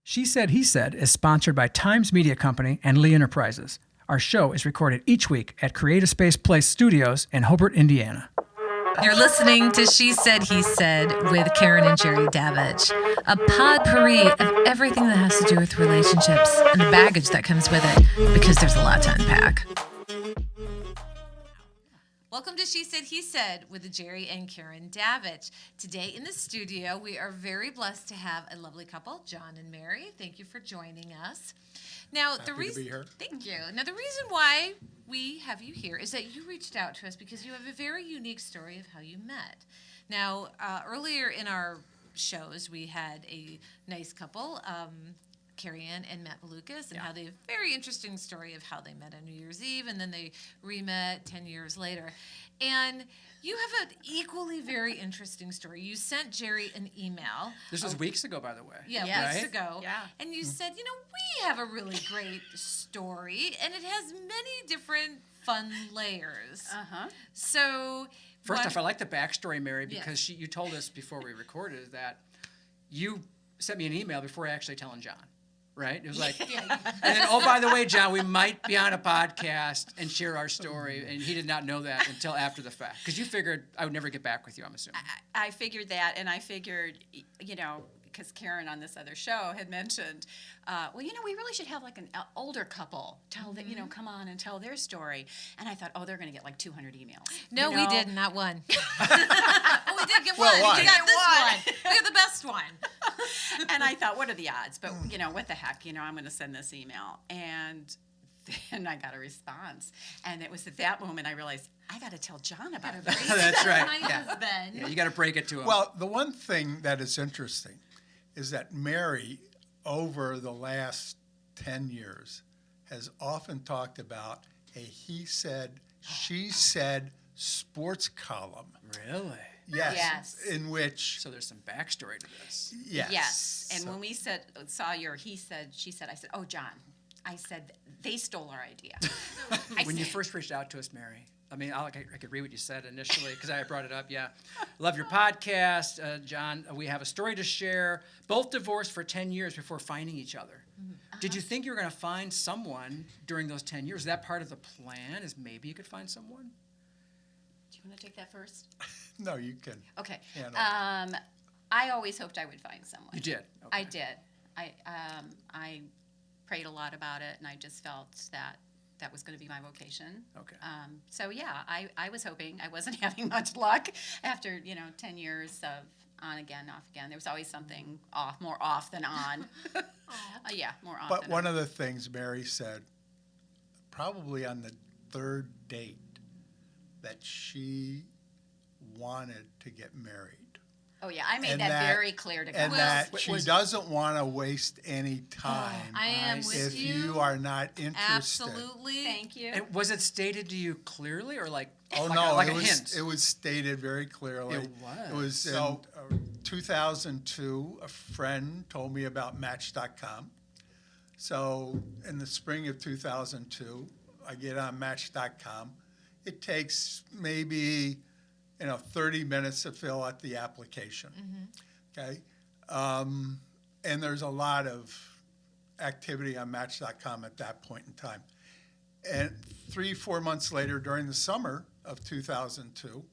She Said, He Said is sponsored by Times Media Company and Lee Enterprises. Our show is recorded each week at Creative Space Place Studios in Hobart, Indiana. You're listening to She Said, He Said with Karen and Jerry Davidge, a potpourri of everything that has to do with relationships and the baggage that comes with it, because there's a lot to unpack. Welcome to She Said, He Said with Jerry and Karen Davidge. Today in the studio, we are very blessed to have a lovely couple, John and Mary. Thank you for joining us. Now, Happy to be here. Thank you. Now, the reason why we have you here is that you reached out to us because you have a very unique story of how you met. Now, earlier in our shows, we had a nice couple, Carrie Ann and Matt Malukas, and how they have a very interesting story of how they met on New Year's Eve, and then they re-met 10 years later. And you have an equally very interesting story. You sent Jerry an email. This was weeks ago, by the way. Yeah, Yes. weeks ago. Yeah. And you said, we have a really great story, and it has many different fun layers. Uh-huh. So, First off, I like the backstory, Mary, Yes. because you told us before we recorded that you sent me an email before actually telling John, right? It was like, and then, oh, by the way, John, we might be on a podcast and share our story, and he did not know that until after the fact, because you figured I would never get back with you, I'm assuming. I figured that, and I figured, because Karen on this other show had mentioned, we really should have like an older couple tell that, come on and tell their story. And I thought, they're going to get like 200 emails. No, we didn't, not one. We did get Well, one. why? We got this one. We got the best one. And I thought, what are the odds? But, what the heck, I'm going to send this email. And then I got a response. And it was at that moment I realized, I got to tell John about it. That's right. My Yeah. husband. Yeah, you got to break it to him. Well, the one thing that is interesting is that Mary, over the last 10 years, has often talked about a he said, she said sports column. Really? Yes. In which, So there's some backstory to this. yes. Yes. And So- when we saw your he said, she said, I said, oh, John. I said, they stole our idea. When you first reached out to us, Mary, I could read what you said initially because I brought it up. Yeah. Love your podcast. John, we have a story to share. Both divorced for 10 years before finding each other. Did you think you were going to find someone during those 10 years? Is that part of the plan, is maybe you could find someone? Do you want to take that first? No, you can. Okay. Yeah, no. I always hoped I would find someone. You did? Okay. I did. I prayed a lot about it, and I just felt that was going to be my vocation. Okay. I was hoping. I wasn't having much luck after 10 years of on again, off again. There was always something more off than on. More off. But than one on. of the things Mary said, probably on the third date, that she wanted to get married. Oh yeah, I made and that very clear to And God. that she doesn't want to waste any time I am with if you. you are not interested. Absolutely. Thank you. And was it stated to you clearly or like, Oh like no, a it was hint? it was stated very clearly. It It was was. in 2002. A friend told me about Match.com. So in the spring of 2002, I get on Match.com. It takes maybe 30 minutes to fill out the application. Okay, and there's a lot of activity on Match.com at that point in time. And 3-4 months later, during the summer of 2002,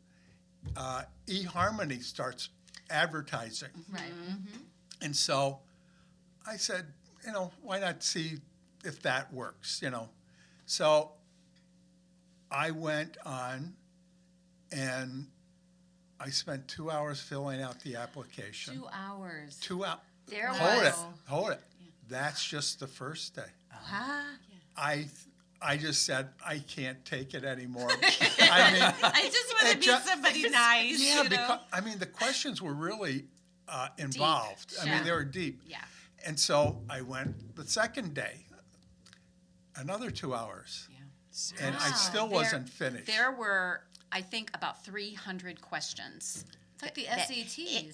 eHarmony starts advertising. Right. And so I said, why not see if that works, So I went on and I spent 2 hours filling out the application. 2 hours. 2 hours. There Hold it. That's just the first day. Huh? I just said, I can't take it anymore. I just want to It be ju- somebody nice. Yeah, because the questions were really involved. Deep. They were deep. Yeah. And so I went the second day, another 2 hours, Yeah. and I Wow. still wasn't finished. There were, I think, about 300 questions. It's like the that- SATs.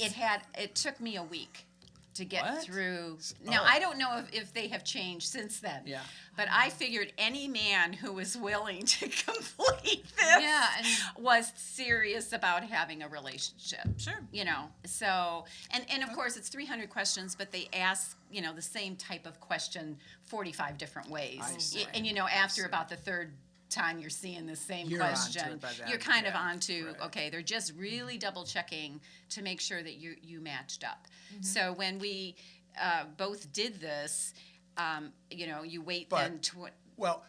It took me a week to get What? through. Now, Oh. I don't know if they have changed since then. Yeah. But I figured any man who was willing to complete this Yeah, and- was serious about having a relationship. Sure. You know, so, and of course, it's 300 questions, but they ask, you know, the same type of question 45 different ways. I see. And, you know, I after see. about the third time you're seeing the same You're onto question, it by then, you're kind of yeah, onto, right. okay, they're just really double checking to make sure that you matched up. Mm-hmm. So when we both did this, you know, you wait But- then Well,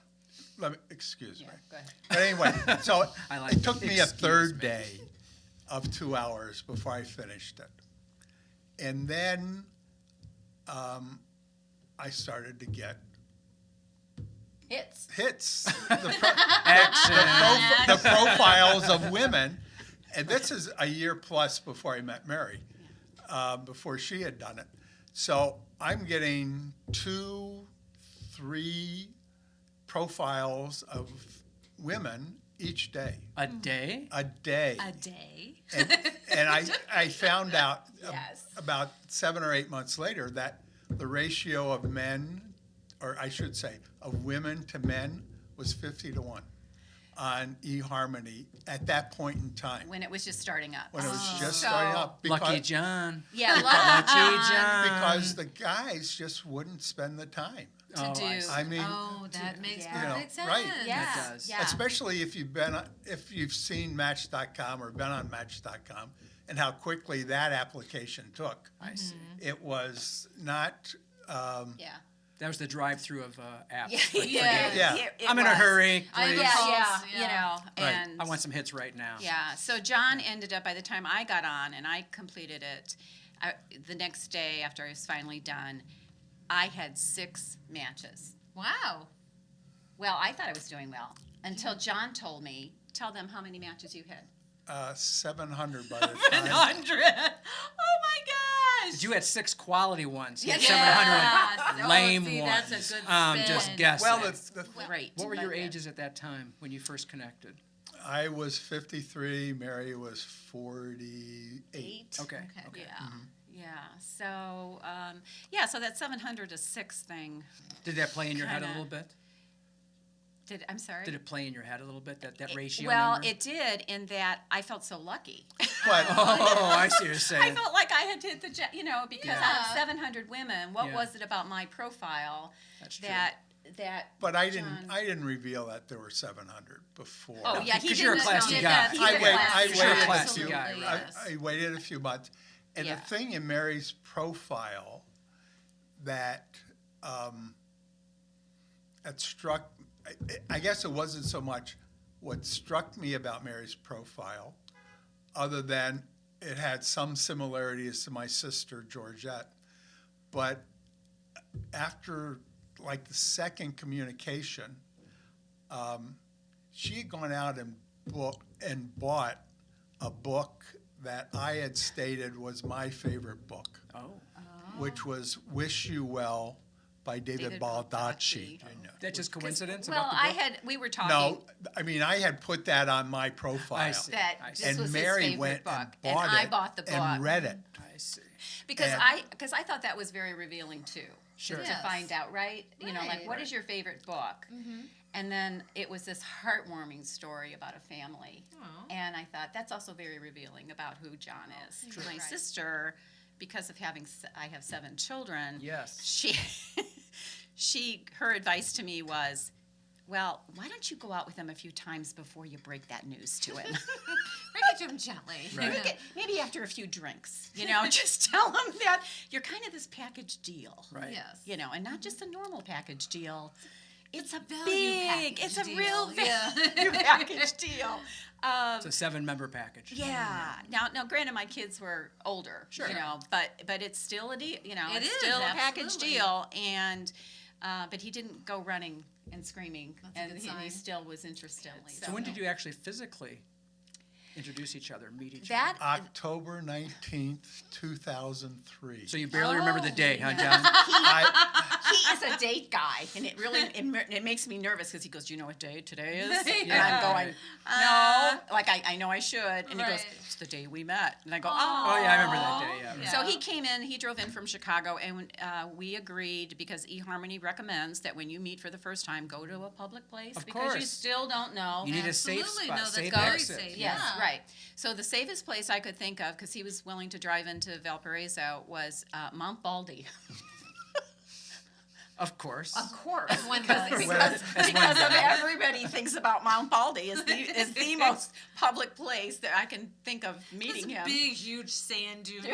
excuse me. go ahead. But anyway, so I like it that. took me a Excuse third me. day of 2 hours before I finished it. And then I started to get Hits. hits, Action. the profiles of women. And this is a year plus before I met Mary, before she had done it. So I'm getting 2, 3 profiles of women each day. A day? A day. A day. And I found out Yes. about 7 or 8 months later that the ratio of men, or I should say, of women to men was 50-1 on eHarmony at that point in time, When it was just starting up. when it was just So- starting up. Lucky John. Yeah, Lucky John. Because the guys just wouldn't spend the time. Oh, do. I see. I mean, Oh, that makes Yeah. perfect sense. right. Yeah, It does. yeah. especially if you've seen Match.com or been on Match.com, and how quickly that application took. I see. It was not. Yeah. That was the drive-through of apps. Yeah. Like, Yeah. forget it. Yeah. It I'm in a was. hurry. I please. have Yeah, Pulse, yeah, yeah. you know, Right. and I want some hits right now. yeah. So John ended up, by the time I got on and I completed it, the next day after I was finally done, I had 6 matches. Wow. Well, I thought I was doing well until John told me, tell them how many matches you had. 700 by the time. 100. Oh my gosh. But you had 6 quality ones. You had Yeah. 700 Oh, lame see, ones. that's a good Just spin. guessing. Well, the Great. What were your But, ages at that time when you first connected? I was 53, Mary was 48. Okay. Okay. Yeah. Yeah. So, yeah, so that 700 to 6 thing, Did that play in your head a Kinda. little bit? I'm sorry? Did it play in your head a little bit, that ratio Well, number? it did in that I felt so lucky. But Oh, I see what you're I saying. felt like I had hit the, you know, because out Yeah. of 700 women, what Yeah. was it about my profile That's true. that but I John- didn't reveal that there were 700 before. Oh, yeah, he Because you're a didn't classy did guy. that. He's a classy You're a guy. classy Absolutely, guy, right? yes. I waited a few months, and Yeah. the thing in Mary's profile that that struck, I guess it wasn't so much what struck me about Mary's profile, other than it had some similarities to my sister Georgette, but after like the second communication, she had gone out and bought a book that I had stated was my favorite book, Oh, which was "Wish You Well" by David David Baldacci. Baldacci. that just coincidence Well, about the book? we were talking No, I mean I had put that on my profile, I see. that I see. this and was Mary his favorite went book, and bought I it bought the book and read it. I see. because and- I thought that was very revealing too. Sure. To Yes. find out, right? You know, like Right. what is your favorite book? And then it was this heartwarming story about a family. Aw. And I thought that's also very revealing about who John is. True. My Right. sister, because of I have 7 children. Yes. Her advice to me was, well, why don't you go out with him a few times before you break that news to him? Bring it to him gently. Right. Break it- maybe after a few drinks, you know, just tell him that you're kind of this package deal. Right. Yes. You know, and not just a normal package deal. It's a value big, package it's a deal, real yeah. value package deal. It's a 7-member package. Yeah. Now, granted, my kids were older, Sure. you know, but it's still a deal. You know, It it's is, still a package absolutely. deal, and but he didn't go running and screaming, That's a and good he sign. still was interested. So when did you actually physically introduce each other, meet each That October 19th, 2003. other? So you barely remember the day, huh, John? I, he is a date guy, and it makes me nervous because he goes, "Do you know what day today is?" And Yeah. I'm going, "No," like I know I should, and he goes, Right. "It's the day we met," and I go, Oh, yeah, I remember that day, yeah. Yeah. So he came in, he drove in from Chicago, and we agreed because eHarmony recommends that when you meet for the first time, go to a public place Of because you course. still don't know. You need a safe Absolutely. spot, No, that's safe very exit. safe. Yes, Yeah. right. So the safest place I could think of, because he was willing to drive into Valparaiso, was Mount Baldy. Of course. Of course, One because, does. because of everybody thinks about Mount Baldy is the most public place that I can think of meeting him. Big, huge sand dune way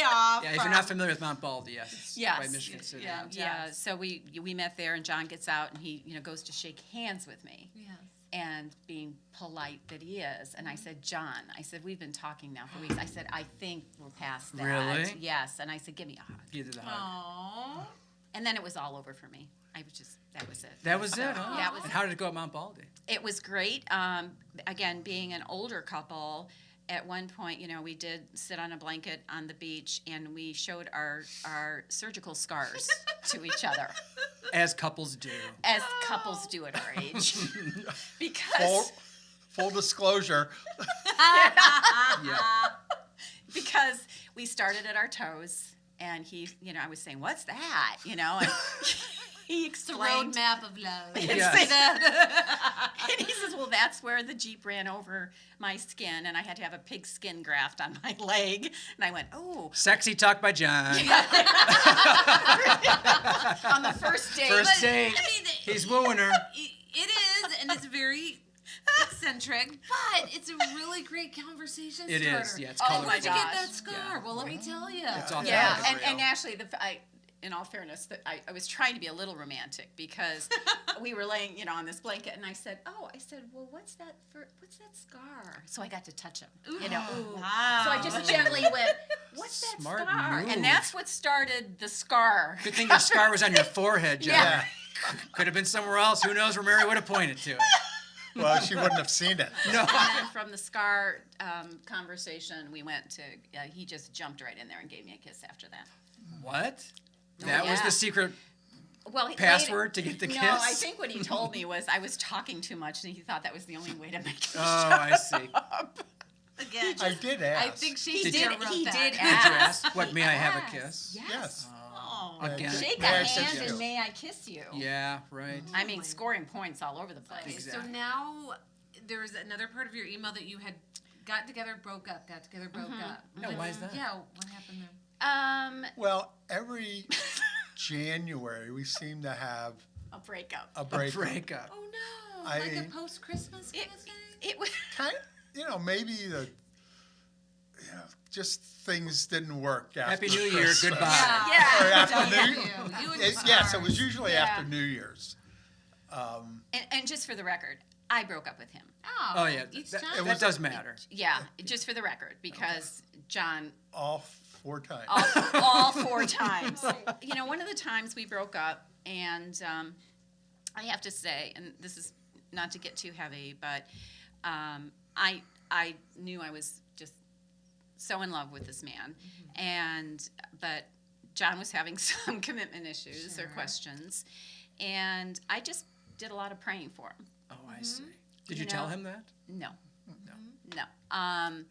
off. Yeah, if you're not familiar with Mount Baldy, yes, it's Yes. by Michigan City. Yeah. Yeah, so we met there, and John gets out, and he goes to shake hands with me. Yes. And being polite that he is. And I said, "John," I said, "we've been talking now for weeks." I said, "I think we're past that." Really? Yes. And I said, "Give me a hug." Give it the hug. Aww. And then it was all over for me. That was it. That was So, it, huh? That was And how did it go at Mount Baldy? It was great. Again, being an older couple, at one point, we did sit on a blanket on the beach, and we showed our surgical scars to each other, As couples do. as couples do at our age. Full, Because full disclosure, Yeah. because we started at our toes, and he, I was saying, "What's that?" And he It's a explained. roadmap of love. Yes. Say that. And he says, "Well, that's where the Jeep ran over my skin, and I had to have a pig skin graft on my leg." And I went, "Oh." Sexy talk by John. On the first date. First But, date. I mean, He's wooing her. It is, and it's very eccentric, but it's a really great conversation It starter. is, yeah, it's Oh colorful. my Where'd you get gosh. that scar? Yeah. Well, let me tell you. It's all Yeah, Yeah. and actually, in all fairness, I was trying to be a little romantic because we were laying, on this blanket, and I said, "Well, what's that scar?" So I got to touch him, Ooh. Ooh. Wow. So I just gently went, "What's that Smart scar?" move. And that's what started the scar. Good thing your scar was on your forehead, John. Yeah. Could have been somewhere else. Who knows where Mary would have pointed to it. well, she wouldn't have seen it. No. And then from the scar conversation, we went to, he just jumped right in there and gave me a kiss after that. What? That was yeah. the secret Well, password to get the No, kiss? I think what he told me was I was talking too much, and he thought that was the only way to make him Oh, shut I see. up. Again, I did ask. I think He Shakespeare did. wrote He that. did Did you ask. ask? What, may I have a Yes. kiss? Yes. Oh. Again. Shake a May I kiss hand you? and may I kiss you? Yeah, right. I mean, scoring points all over the place. Okay, Exactly. so now there's another part of your email that you had got together, broke up, got together, broke up. Yeah, why is that? Yeah, what happened there? Well, every January we seem to have A breakup. a A break. breakup. Oh no, I- like a post-Christmas kind of thing? It was. Kind, maybe just things didn't work. After Happy New Year. Christmas. Goodbye. Yeah. Or after Don't New you. You and Yes, it scars. was usually Yeah. after New Year's. And just for the record, I broke up with him. Oh, yeah. Each That, time? that does matter. Yeah, just for the record, because John, All 4 times. all 4 times. One of the times we broke up, and I have to say, and this is not to get too heavy, but I knew I was just so in love with this man, but John was having some commitment issues or Sure. questions, and I just did a lot of praying for him. Oh, I see. Did You you tell know, him that? No. No. No.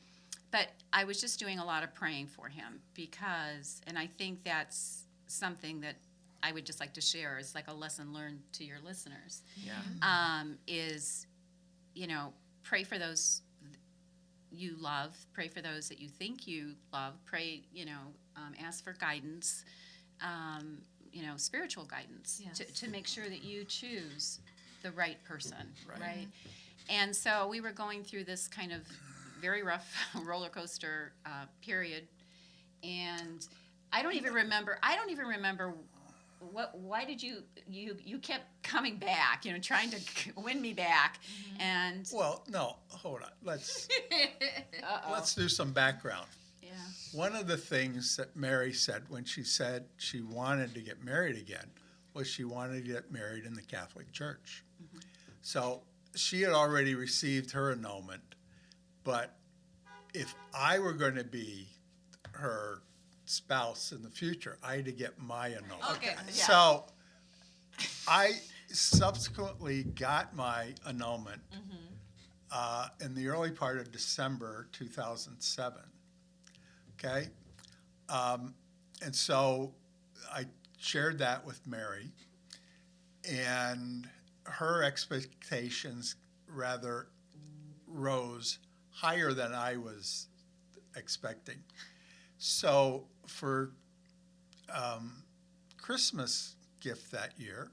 But I was just doing a lot of praying for him because, and I think that's something that I would just like to share as like a lesson learned to your listeners, Yeah. is, pray for those you love, pray for those that you think you love, pray, ask for guidance, spiritual guidance Yes. to make sure that you choose the right person, Right. right? And so we were going through this kind of very rough roller coaster period, and I don't even remember why did you kept coming back, trying to win me back, and Well, no, hold on. Let's uh-oh. do some background. Yeah. One of the things that Mary said when she said she wanted to get married again was she wanted to get married in the Catholic Church. So she had already received her annulment, but if I were going to be her spouse in the future. I had to get my annulment. Okay. Yeah. So I subsequently got my annulment in the early part of December 2007. Okay? And so I shared that with Mary, and her expectations rather rose higher than I was expecting. So for Christmas gift that year,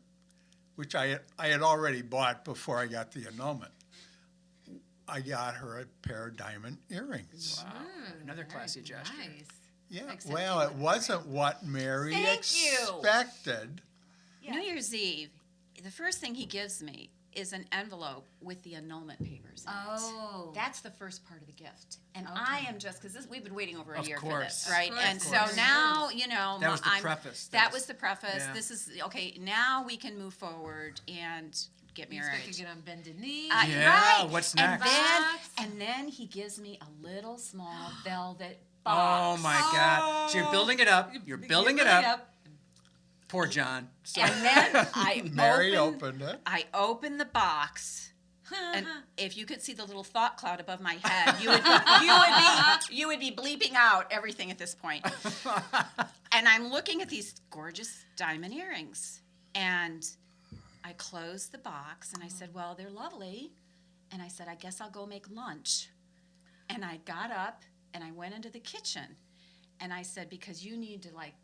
which I had already bought before I got the annulment, I got her a pair of diamond earrings. Wow. Another classy gesture. Nice. Yeah, Except well, you it wasn't what Mary Thank you. expected. New Year's Eve, the first thing he gives me is an envelope with the annulment papers in Oh. it. That's the first part of the gift. And Okay. I am just, because we've been waiting over a Of year for course. this, right? Of course, And of so course. now, you know, That was the I'm- preface. That was the preface. Yeah. This is, okay, now we can move forward and get You expect married. to get on bended knee. Yeah, Right. what's And next? Box. then he gives me a little small velvet Oh box. my God. So you're building it up. You're building it up. Poor John. So- And then I Mary opened it. I opened the box, and if you could see the little thought cloud above my head, you would be bleeping out everything at this point. And I'm looking at these gorgeous diamond earrings, and I closed the box, and I said, "Well, they're lovely," and I said, "I guess I'll go make lunch." And I got up and I went into the kitchen, and I said, "Because you need to like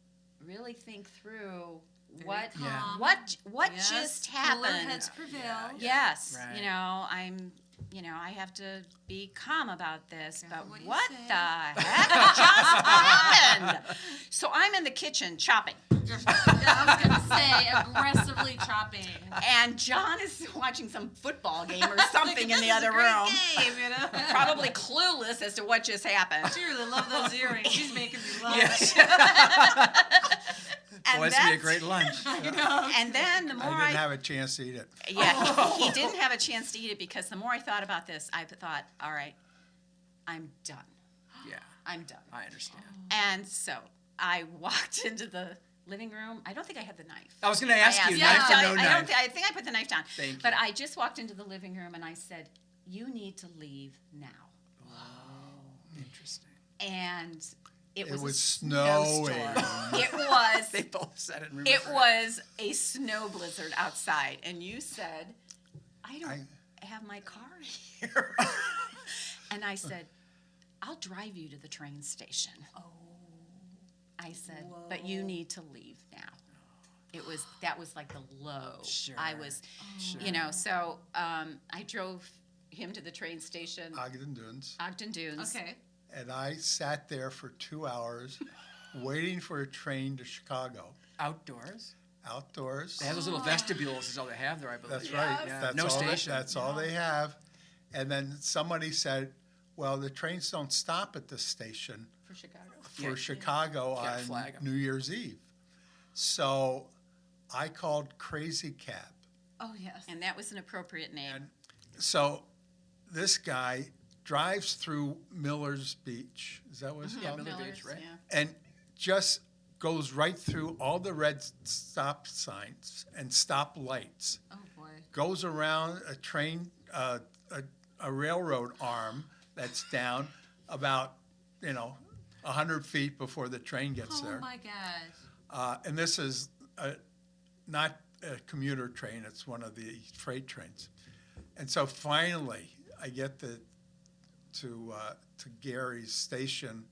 really think through what calm. what Yes, just cooler happened." heads prevail. Yes, Right. you know, I have to be calm about this, Careful but what you what say. the heck just happened? So I'm in the kitchen chopping, I was gonna say aggressively chopping. and John is watching some football game or something in the other Great room, game, you know? probably clueless as to what just happened. I really love those earrings. She's making me love Yes. And Boy, this would be a that's- great lunch. And then the more I didn't have a chance to eat it. Yeah, he didn't have a chance to eat it because the more I thought about this, I thought, all right, I'm done. Yeah, I'm done. I understand. And so I walked into the living room. I don't think I had the knife. I was going to ask you, Yeah, knife or no I knife? don't. I think I put the knife down. Thank But you. I just walked into the living room and I said, "You need to leave now." Interesting. And it It was, was a snowing. snowstorm. It was. They both said it. And It remembered was a snow blizzard outside, and you said, "I don't have my car here." And I said, "I'll drive you to the train station." Oh. I said, "But you need to leave now." That was like the low. Sure. I was, Sure. you know, so I drove him to the train station, Ogden Dunes. Ogden Dunes. Okay. And I sat there for 2 hours waiting for a train to Chicago. Outdoors? Outdoors. They have those little vestibules is all they have there, I believe. That's right. Yeah. That's No all station. That's all they have. And then somebody said, well, the trains don't stop at this station For Chicago. for Yeah. Chicago Can't on flag 'em. New Year's Eve. So I called Crazy Cab. Oh yes. And that was an appropriate name. And so this guy drives through Miller's Beach. Is that what it's Yeah, called? Miller Millers, Beach, right? yeah. And just goes right through all the red stop signs and stop lights. Oh boy. Goes around a train, a railroad arm that's down about, 100 feet before the train gets Oh there. my gosh. And this is not a commuter train, it's one of the freight trains. And so finally, I get to Gary's station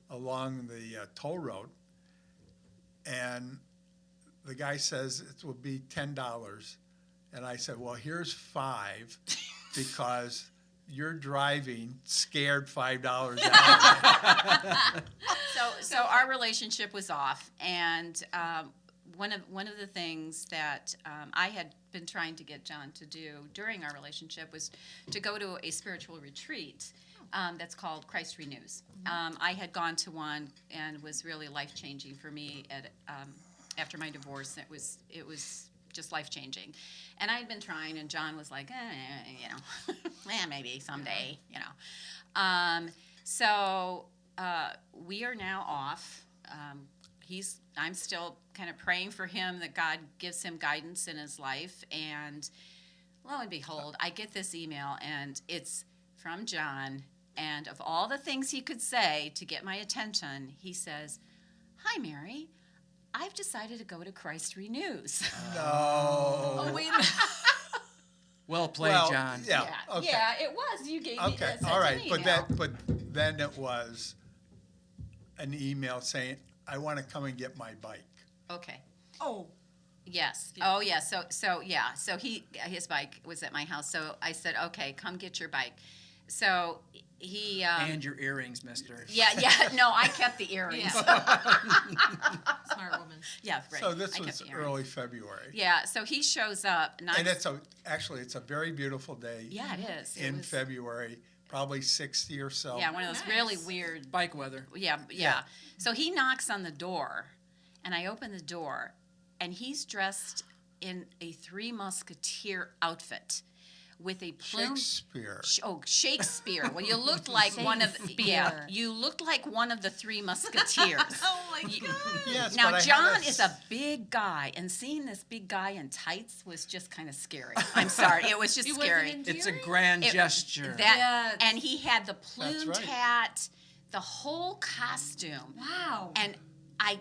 along the toll road, and the guy says it will be $10. And I said, well, here's $5 because you're driving scared $5 out. So our relationship was off, and one of the things that I had been trying to get John to do during our relationship was to go to a spiritual retreat that's called Christ Renews. I had gone to one and was really life changing for me after my divorce. It was just life changing, and I had been trying, and John was like, maybe someday, So we are now off. I'm still kind of praying for him that God gives him guidance in his life. And lo and behold, I get this email, and it's from John. And of all the things he could say to get my attention, he says, "Hi, Mary. I've decided to go to Christ Renews." No. Oh, wait a minute. Well played, Well, John. yeah. Okay. Yeah, it was. You gave me Okay, sent all an right, email. but then it was an email saying, "I want to come and get my bike." Okay. Oh. Yes. Oh, yeah. So yeah. So his bike was at my house. So I said, "Okay, come get your bike." So he. And your earrings, mister. Yeah. No, I kept the earrings. Smart woman. Yeah, right. So this I kept was the earrings. early February. Yeah. So he shows up, and, And it's a very beautiful day. yeah, it is. It In was- February, probably 60 or so. Yeah, one of those Nice. really weird. Bike weather. Yeah. Yeah. So he knocks on the door, and I open the door, and he's dressed in a Three Musketeer outfit with a plumed. Shakespeare. Shakespeare. Well, you looked like one of Shakespeare. you looked like one of the Three Musketeers. Oh my God. Yes, Now but I had John is a big guy, and seeing this big guy in tights was just kind of scary. I'm sorry, it was just It wasn't scary. in- It's a Endearing? grand It- gesture. That Yes. and he had the plumed right. hat, the whole costume, Wow. and I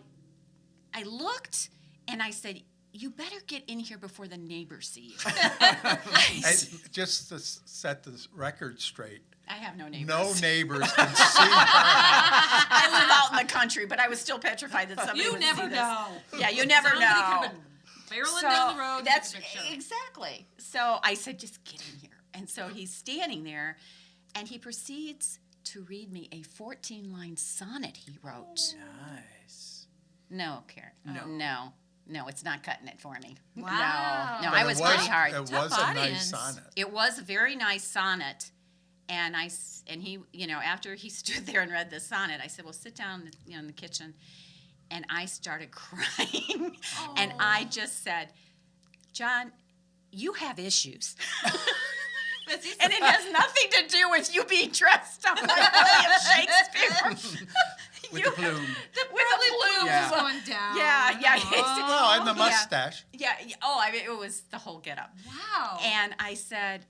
looked and I said, "You better get in here before the neighbors see you." And just to set this record straight, I have no neighbors. no neighbors can see. I live out in the country, but I was still petrified that somebody you would never see this. know. Yeah, you never Somebody know. could have been barreling down the road. and That's took a picture. exactly. So I said, "Just get in here." And so he's standing there, and he proceeds to read me a 14-line sonnet he wrote. Nice. No, Karen. No, it's not cutting it for me. Wow. No, But I it was pretty hard. It Tough was a nice audience. sonnet. It was a very nice sonnet, and he, after he stood there and read the sonnet, I said, "Well, sit down, in the kitchen," and I started crying, and I just said, "John, you have issues." And it has nothing to do with you being dressed up like William Shakespeare. With the plume. With Probably the blue plume. Yeah. was going down. Yeah. Well, and the Yeah. mustache. Yeah. Oh, I mean, it was the whole getup. Wow. And I said,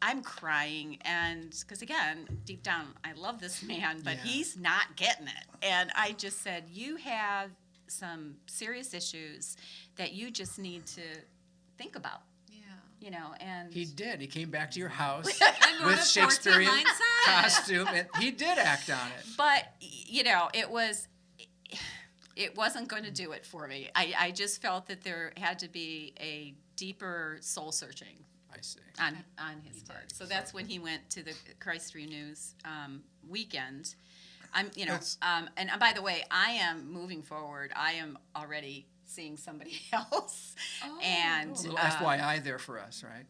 I'm crying, and because again, deep down, I love this man, but Yeah. he's not getting it. And I just said, "You have some serious issues that you just need to think about." yeah. And He did. He came back to your house And wrote with a Shakespearean 14-line sonnet. costume, and he did act on it. but it wasn't going to do it for me. I just felt that there had to be a deeper soul searching I see. on his part. So that's when he went to the Christ Renews weekend. That's- And by the way, I am moving forward. I am already seeing somebody else. And A little FYI there for us, right?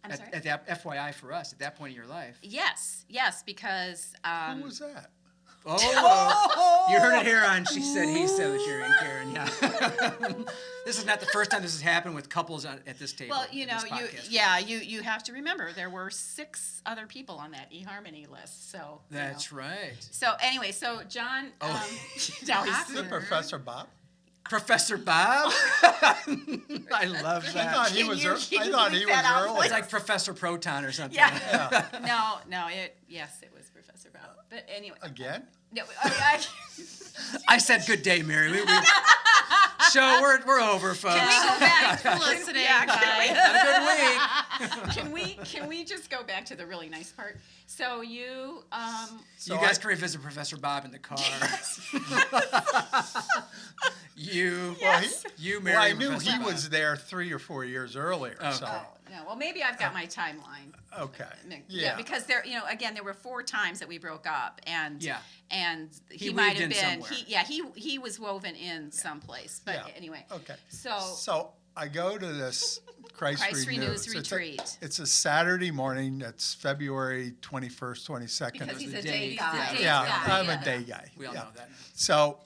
I'm sorry? At that FYI for us at that point in your life. Yes, because Who was that? Oh, you heard it here on She Said, He Said with Jerry and Karen. Yeah. This is not the first time this has happened with couples at this table. well, at this podcast. you have to remember there were 6 other people on that eHarmony list. So That's right. So anyway, so John, Oh. now Is he's it Professor Bob? Professor Bob. I love I that. thought he Can was. you- ear- can I you thought bleep he that was out, early. please? It's like Professor Proton or something. Yeah. Yes, it was Professor Bob. But anyway. Again? No, I said good day, Mary. So we're over, folks. Can we go back? Listening, Yeah, bye. Have a good week. can we just go back to the really nice part? So you So You guys I- can revisit Professor Bob in the car. You, Yes. you, Well, Mary. I knew Professor he Bob. was there 3 or 4 years earlier. Okay. So no, well maybe I've got my timeline. okay. Yeah, because again there were 4 times that we broke up, and Yeah. and He he might weaved have in been somewhere. he was woven in someplace. But Yeah. anyway, Okay. so So I go to this Christ, Christ Renews It's retreat. It's a Saturday morning. It's February 21st, 22nd. because he's the a day- day guy. day yeah, guy, I'm yeah. a day guy. We all yeah. know that. So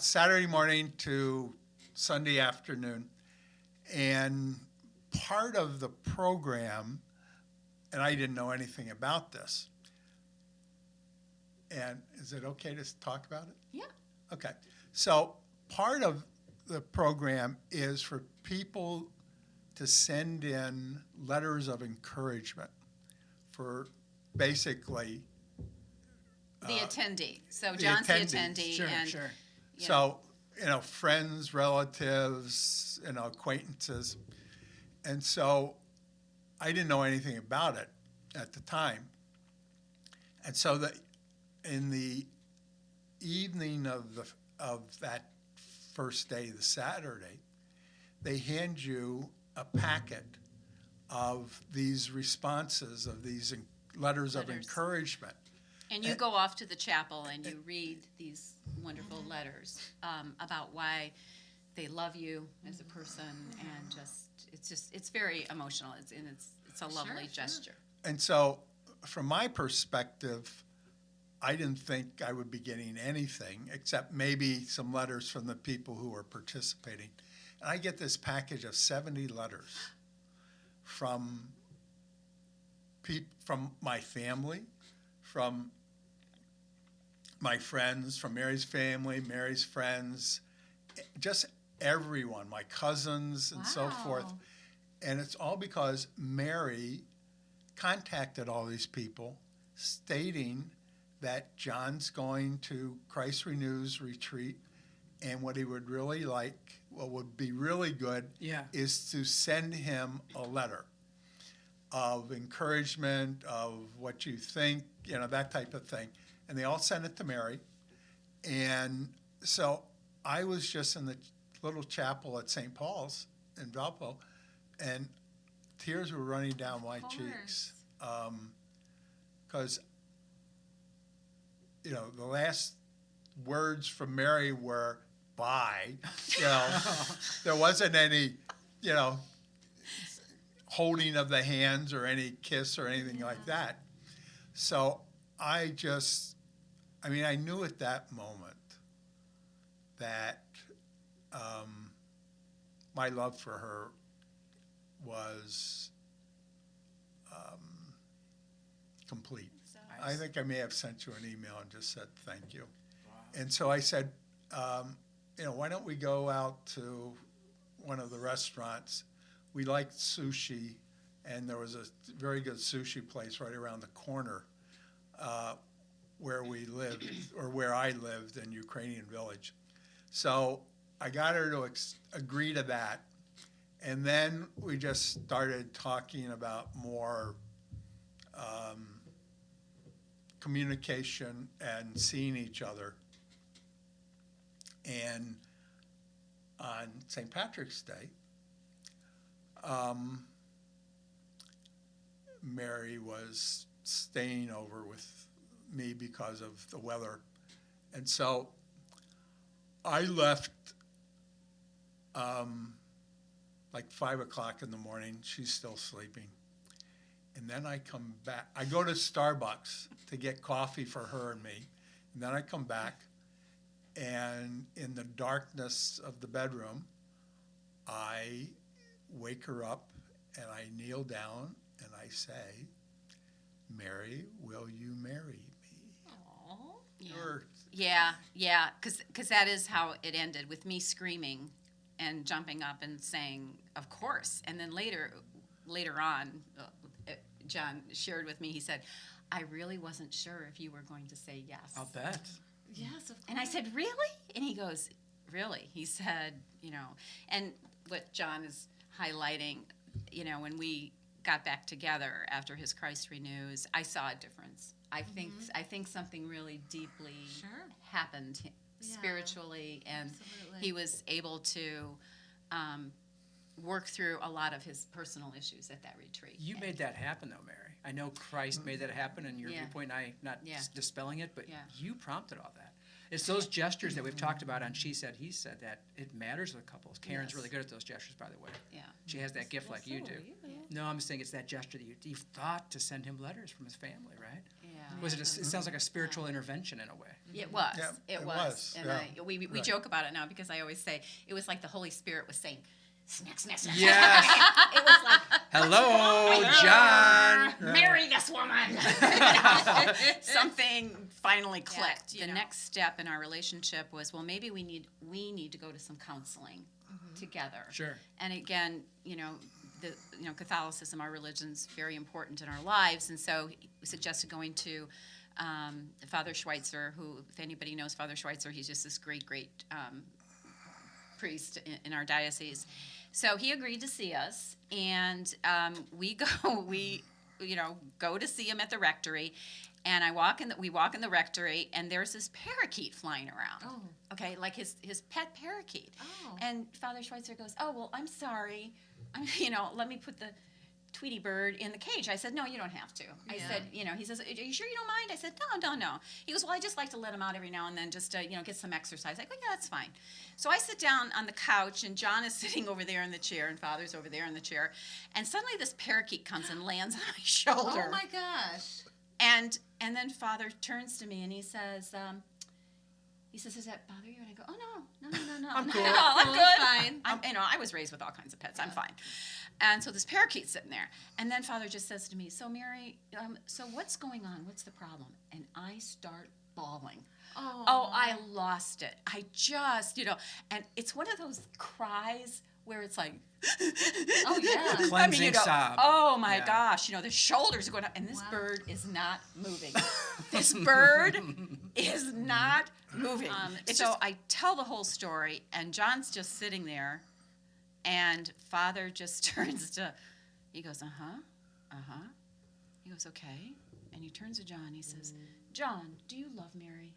Saturday morning to Sunday afternoon, and part of the program, and I didn't know anything about this. And is it okay to talk about it? Yeah. Okay. So part of the program is for people to send in letters of encouragement for basically The attendee. So John's the attendees. attendee, Sure, and sure. you know, So, friends, relatives, acquaintances. And so I didn't know anything about it at the time. And so in the evening of that first day, the Saturday, they hand you a packet of these responses, of these letters of Letters. encouragement. and you go off to the chapel and you read these wonderful letters about why they love you as a person, and it's very emotional. It's a lovely Sure. gesture. And so, from my perspective, I didn't think I would be getting anything except maybe some letters from the people who were participating. And I get this package of 70 letters from from my family, from my friends, from Mary's family, Mary's friends, just everyone, my cousins and so forth. Wow. And it's all because Mary contacted all these people stating that John's going to Christ Renews retreat, and what he would really like, what would be really good, Yeah. is to send him a letter of encouragement, of what you think, that type of thing. And they all sent it to Mary. And so I was just in the little chapel at St. Paul's in Valpo, and tears were running down my cheeks. Because, the last words from Mary were, bye. There wasn't any, holding of the hands or any kiss or anything like that. So I knew at that moment that my love for her was complete. I think I may have sent you an email and just said thank you. And so I said, why don't we go out to one of the restaurants? We liked sushi, and there was a very good sushi place right around the corner where we lived, or where I lived in Ukrainian Village. So I got her to agree to that, and then we just started talking about more communication and seeing each other. And on St. Patrick's Day, Mary was staying over with me because of the weather. And so I left like 5 o'clock in the morning. She's still sleeping. And then I come back. I go to Starbucks to get coffee for her and me. And then I come back, and in the darkness of the bedroom, I wake her up and I kneel down and I say, Mary, will you marry me? Aw. Or- Yeah, because that is how it ended, with me screaming and jumping up and saying, of course. And then later on, John shared with me, he said, I really wasn't sure if you were going to say yes. I'll bet. Yes, of course. And I said, really? And he goes, really? He said, and what John is highlighting, when we got back together after his Christ Renews, I saw a difference. I think something really deeply Sure. happened Yeah. spiritually, and Absolutely. he was able to work through a lot of his personal issues at that retreat. You made that happen, though, Mary. I know Christ made that happen in your Yeah. viewpoint, and I not Yeah. dispelling it, but Yeah. you prompted all that. It's those gestures that we've talked about on She Said, He Said, that it matters with couples. Karen's Yes. really good at those gestures, by the way. Yeah. She has that gift like you So do. are you. No, I'm saying it's that gesture that you thought to send him letters from his family, right? Yeah. Was it? It sounds like a spiritual intervention in a way. It was. Yeah, it it was. was, And yeah. we Right. joke about it now because I always say it was like the Holy Spirit was saying, smack, smack, smack. Yes. It was like, Hello, John. marry this woman. Something finally clicked. you The know. next step in our relationship was, well, maybe we need to go to some counseling together. Sure. And again, Catholicism, our religion's very important in our lives, and so we suggested going to Father Schweitzer, who, if anybody knows Father Schweitzer, he's just this great priest in our diocese. So he agreed to see us, and we go to see him at the rectory, and we walk in the rectory, and there's this parakeet flying around. Oh. Okay, like his pet parakeet. Oh. And Father Schweitzer goes, "Oh, well, I'm sorry. Let me put the Tweety bird in the cage." I said, "No, you don't have to." I Yeah. said, he says, "Are you sure you don't mind?" I said, No. He goes, "Well, I just like to let him out every now and then just to, get some exercise." I go, "Yeah, that's fine." So I sit down on the couch, and John is sitting over there in the chair, and Father's over there in the chair. And suddenly this parakeet comes and lands on my shoulder. Oh my gosh. And then Father turns to me and he says, "Does that bother you?" And I go, "Oh, no. I'm cool. No, I'm Cool, good. fine. I was raised with all kinds of pets. I'm fine." And so this parakeet's sitting there. And then Father just says to me, "So Mary, so what's going on? What's the problem?" And I start bawling. Oh, I lost it. I just, and it's one of those cries where it's like, Oh yeah. Cleansing sob. oh my Yeah. gosh, the shoulders are going up, and this Wow. bird is not moving. This bird is not moving. So I tell the whole story, and John's just sitting there, and Father just he goes, He goes, "Okay," and he turns to John. He says, "John, do you love Mary?"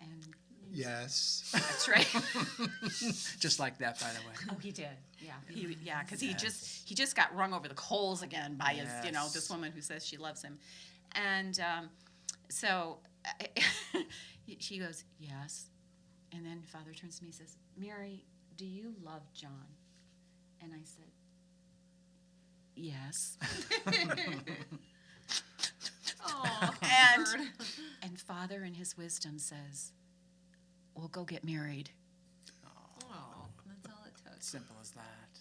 And Yes. that's right. Just like that, by the way. Oh, he did. Yeah. Because he just got rung over the coals again by his, Yes. this woman who says she loves him, and so she goes, "Yes," and then Father turns to me and says, "Mary, do you love John?" And I said, "Yes." Oh, And bird. and Father, in his wisdom, says, "Well, go get married." Oh, that's all it took. Simple as that.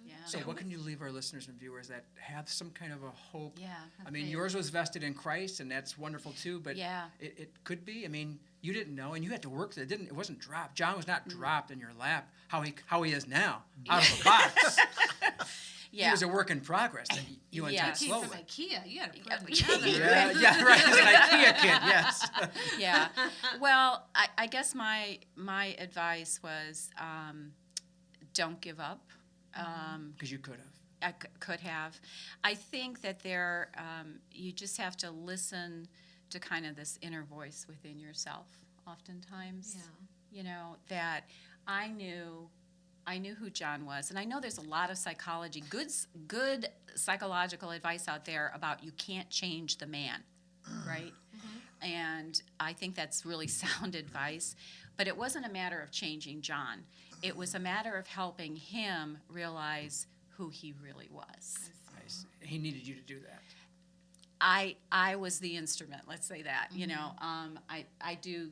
Yeah. So what can you leave our listeners and viewers that have some kind of a hope? Yeah. I mean, faith. yours was vested in Christ, and that's wonderful too. But Yeah. it could be. I mean, you didn't know, and you had to work. It wasn't dropped. John was not dropped in your lap. How he is now, out of a box. He Yeah. was a work in progress. And you went Yeah. Came slowly. from IKEA. You had to put Yeah. them together. Yeah, right. He's an IKEA kid. Yes. Yeah. Well, I guess my advice was, don't give up. Because you could have. I could have. I think that you just have to listen to kind of this inner voice within yourself. Oftentimes, Yeah. that I knew who John was, and I know there's a lot of psychology, good psychological advice out there about you can't change the man, right? And I think that's really sound advice. But it wasn't a matter of changing John. It was a matter of helping him realize who he really was. Nice. He needed you to do that. I was the instrument, let's say that. I do,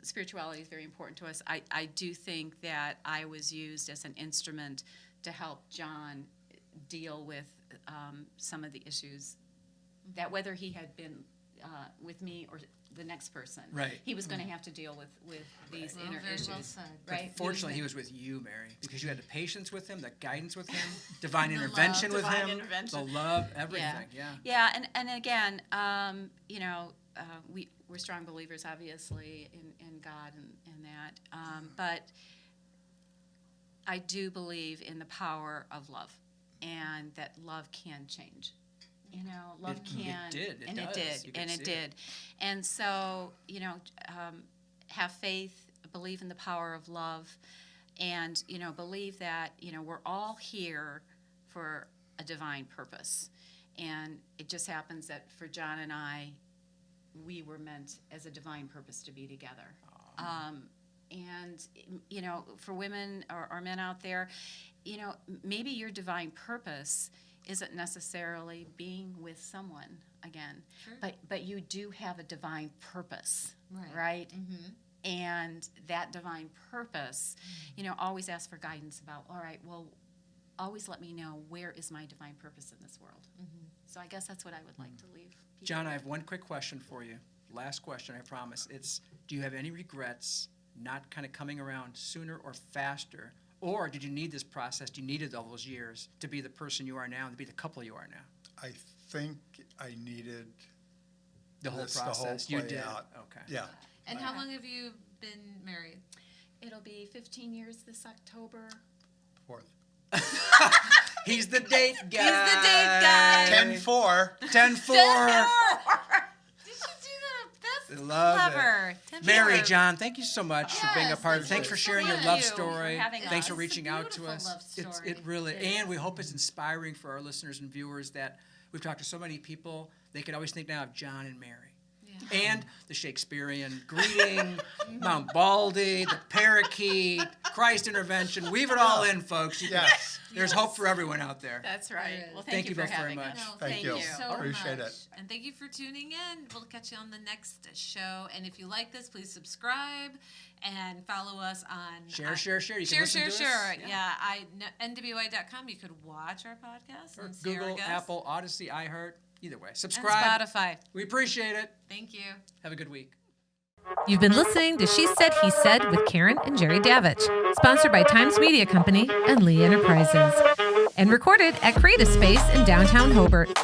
spirituality is very important to us. I do think that I was used as an instrument to help John deal with some of the issues that, whether he had been with me or the next person, Right. he was going to have to deal with these Well, inner very issues. well said. Right? Fortunately, he was with you, Mary, because you had the patience with him, the guidance with him, divine The intervention love. with Divine him, intervention. the love, everything. Yeah. Yeah, and again, we're strong believers, obviously, in God and that. But I do believe in the power of love, and that love can change. Love It can. did. It and does. it did. You could And see it it. did. And so, have faith, believe in the power of love, and, believe that, we're all here for a divine purpose. And it just happens that for John and I, we were meant as a divine purpose to be together. And, for women or men out there, maybe your divine purpose isn't necessarily being with someone again, Sure. but you do have a divine purpose, Right. right? and that divine purpose, you know, always ask for guidance about, all right, well, always let me know where is my divine purpose in this world. So I guess that's what I would like to leave people John, I with. have one quick question for you. Last question, I promise. It's, do you have any regrets not kind of coming around sooner or faster? Or did you need this process? You needed all those years to be the person you are now and to be the couple you are now? I think I needed The whole this process. to whole You play did. out. Okay. Yeah. And how long have you been married? It'll be 15 years this October. 4th. He's the date guy. He's the date guy. 10-4. 10-4. Did you do that? That's Love it. clever. Mary, John, thank you so much for being a Yes, part of it. thank Thanks you for so sharing your much. love Thank you story. for having Thanks for us. reaching It's a out to beautiful us. love story. It really, It is. and we hope it's inspiring for our listeners and viewers that we've talked to so many people. They could always think now of John and Mary. And the Shakespearean greeting, Mount Baldy, the parakeet, Christ intervention. Weave it all in, folks. Yes. There's hope for everyone out there. That's right. There is. Well, Thank thank you you for both very having much. us. No, Thank you. so Appreciate much. it. And thank you for tuning in. We'll catch you on the next show. And if you like this, please subscribe and follow us on Share. You can Share, listen share, to us. share. Yeah, NWI.com. You could watch our podcast Or and see our Google, guests. Apple, Odyssey, iHeart. Either way. And Subscribe. Spotify. We appreciate it. Thank you. Have a good week. You've been listening to She Said, He Said with Karen and Jerry Davich, sponsored by Times Media Company and Lee Enterprises, and recorded at Creative Space in downtown Hobart.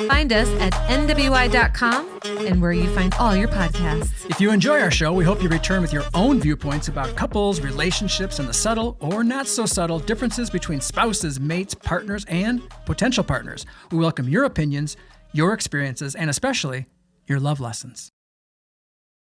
Find us at NWI.com and where you find all your podcasts. If you enjoy our show, we hope you return with your own viewpoints about couples, relationships, and the subtle or not so subtle differences between spouses, mates, partners, and potential partners. We welcome your opinions, your experiences, and especially your love lessons.